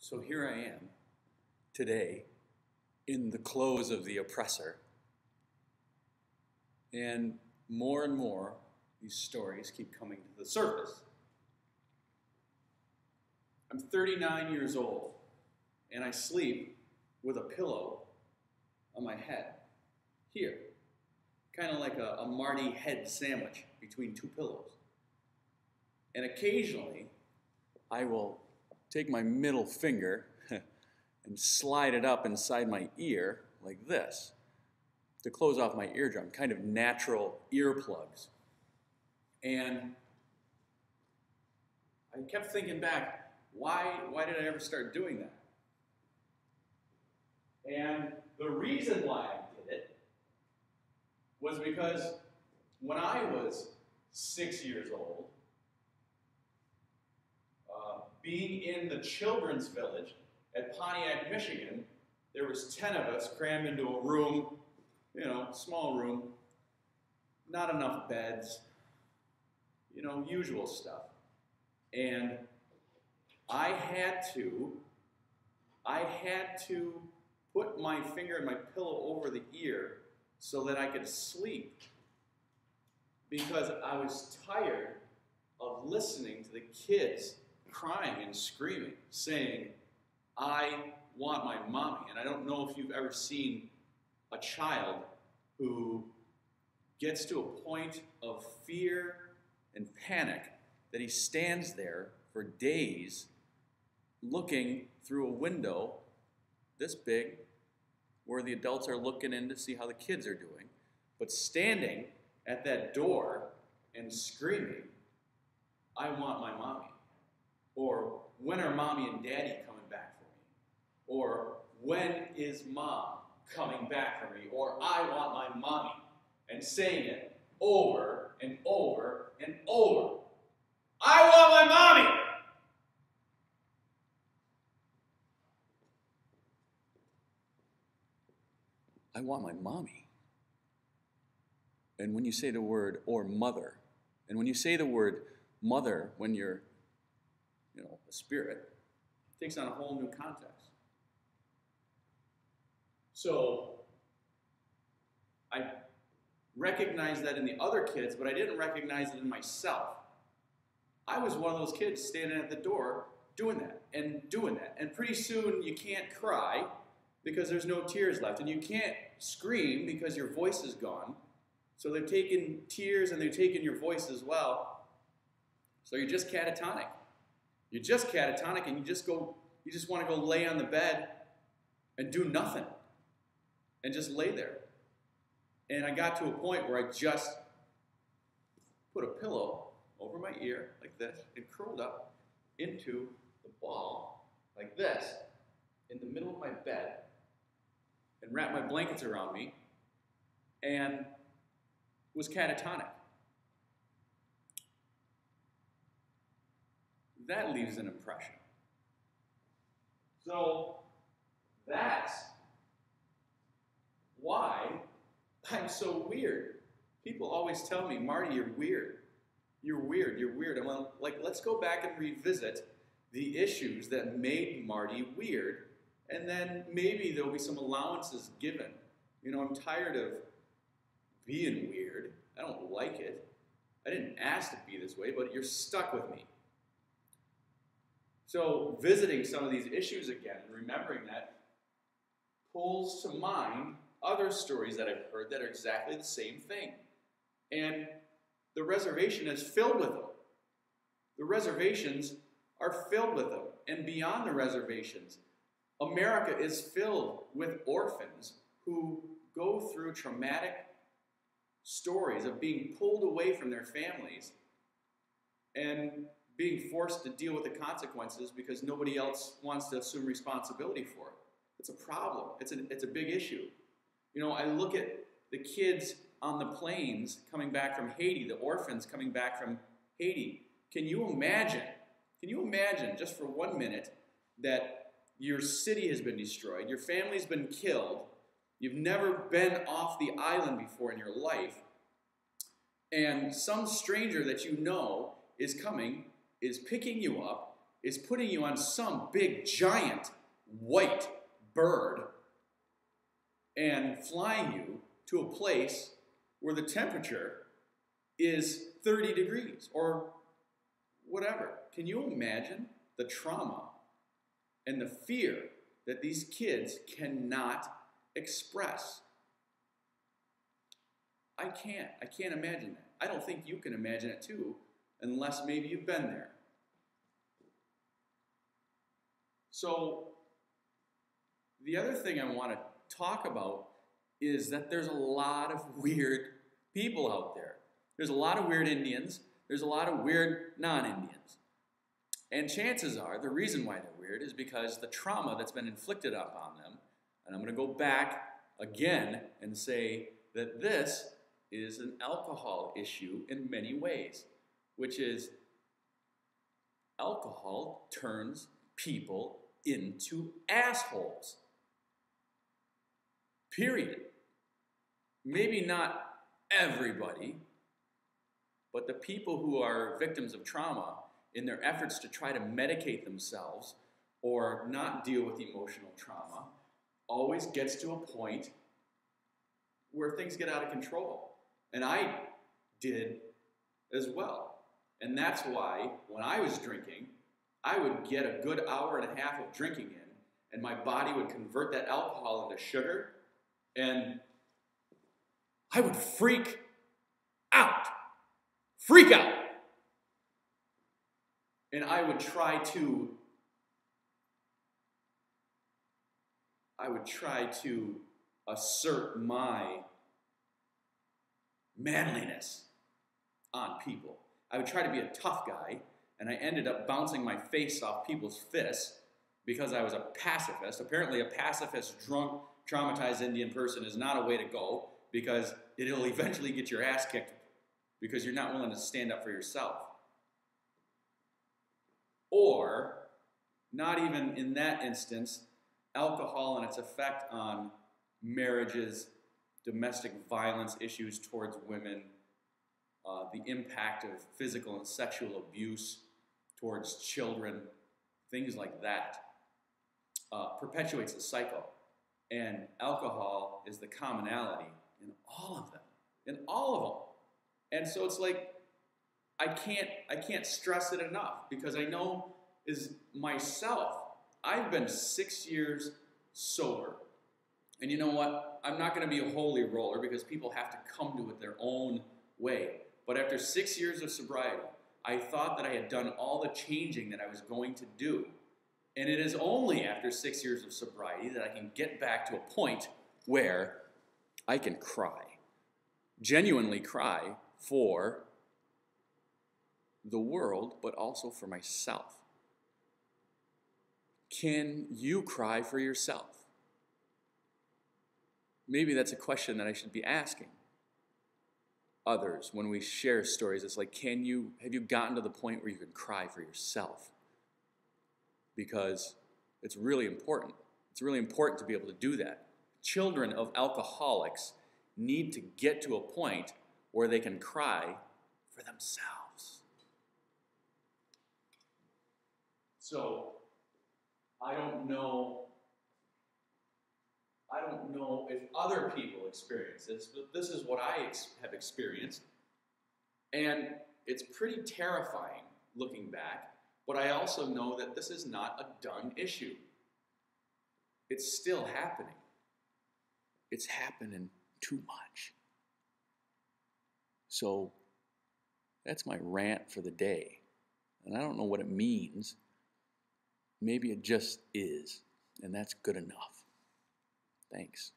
So here I am today in the clothes of the oppressor. And more these stories keep coming to the surface. I'm 39 years old and I sleep with a pillow on my head here. Kind of like a Marty head sandwich between two pillows. And occasionally I will take my middle finger and slide it up inside my ear like this to close off my eardrum, kind of natural earplugs. And I kept thinking back, why did I ever start doing that? And the reason why I did it was because when I was 6 years old, being in the children's village at Pontiac, Michigan, there was 10 of us crammed into a room, small room, not enough beds, usual stuff. And I had to put my finger and my pillow over the ear so that I could sleep, because I was tired of listening to the kids crying and screaming, saying, "I want my mommy." And I don't know if you've ever seen a child who gets to a point of fear and panic that he stands there for days looking through a window this big where the adults are looking in to see how the kids are doing, but standing at that door and screaming, "I want my mommy." Or, "When are mommy and daddy coming back for me?" Or, "When is mom coming back for me?" Or, "I want my mommy." And saying it over and over and over. I want my mommy! I want my mommy. And when you say the word "or mother," and when you say the word mother when you're a spirit, it takes on a whole new context. So I recognized that in the other kids, but I didn't recognize it in myself. I was one of those kids standing at the door doing that. And pretty soon you can't cry because there's no tears left. And you can't scream because your voice is gone. So they've taken tears and they've taken your voice as well. So you're just catatonic. You're just catatonic, and you just want to go lay on the bed and do nothing. And just lay there. And I got to a point where I just put a pillow over my ear like this and curled up into the ball like this in the middle of my bed and wrapped my blankets around me and was catatonic. That leaves an impression. So that's why I'm so weird. People always tell me, "Marty, you're weird. You're weird, you're weird." I'm like, let's go back and revisit the issues that made Marty weird, and then maybe there'll be some allowances given. I'm tired of being weird. I don't like it. I didn't ask to be this way, but you're stuck with me. So visiting some of these issues again and remembering that pulls to mind other stories that I've heard that are exactly the same thing. And the reservation is filled with them. The reservations are filled with them. And beyond the reservations, America is filled with orphans who go through traumatic stories of being pulled away from their families and being forced to deal with the consequences because nobody else wants to assume responsibility for it. It's a problem. It's a big issue. I look at the kids on the planes coming back from Haiti, the orphans coming back from Haiti. Can you imagine just for 1 minute that your city has been destroyed, your family's been killed, you've never been off the island before in your life, and some stranger that you know is coming, is picking you up, is putting you on some big, giant, white bird and flying you to a place where the temperature is 30 degrees or whatever. Can you imagine the trauma and the fear that these kids cannot express? I can't imagine that. I don't think you can imagine it too, unless maybe you've been there. So, the other thing I want to talk about is that there's a lot of weird people out there. There's a lot of weird Indians. There's a lot of weird non-Indians. And chances are, the reason why they're weird is because the trauma that's been inflicted upon them, and I'm going to go back again and say that this is an alcohol issue in many ways, which is alcohol turns people into assholes. Period. Maybe not everybody, but the people who are victims of trauma, in their efforts to try to medicate themselves or not deal with emotional trauma, always gets to a point where things get out of control. And I did as well. And that's why when I was drinking, I would get a good hour and a half of drinking in, and my body would convert that alcohol into sugar, and I would freak out. Freak out. And I would try to assert my manliness on people. I would try to be a tough guy, and I ended up bouncing my face off people's fists because I was a pacifist. Apparently, a pacifist, drunk, traumatized Indian person is not a way to go, because it'll eventually get your ass kicked because you're not willing to stand up for yourself. Or, not even in that instance, alcohol and its effect on marriages, domestic violence issues towards women, the impact of physical and sexual abuse towards children, things like that, perpetuates the cycle. And alcohol is the commonality in all of them. In all of them. And so it's like, I can't stress it enough, because I know is myself, I've been 6 years sober. And you know what? I'm not going to be a holy roller, because people have to come to it their own way. But after 6 years of sobriety, I thought that I had done all the changing that I was going to do. And it is only after 6 years of sobriety that I can get back to a point where I can cry. Genuinely cry for the world, but also for myself. Can you cry for yourself? Maybe that's a question that I should be asking others when we share stories. It's like, have you gotten to the point where you can cry for yourself? Because it's really important. It's really important to be able to do that. Children of alcoholics need to get to a point where they can cry for themselves. So, I don't know if other people experience this, but this is what I have experienced. And it's pretty terrifying looking back, but I also know that this is not a done issue. It's still happening. It's happening too much. So, that's my rant for the day. And I don't know what it means. Maybe it just is, and that's good enough. Thanks.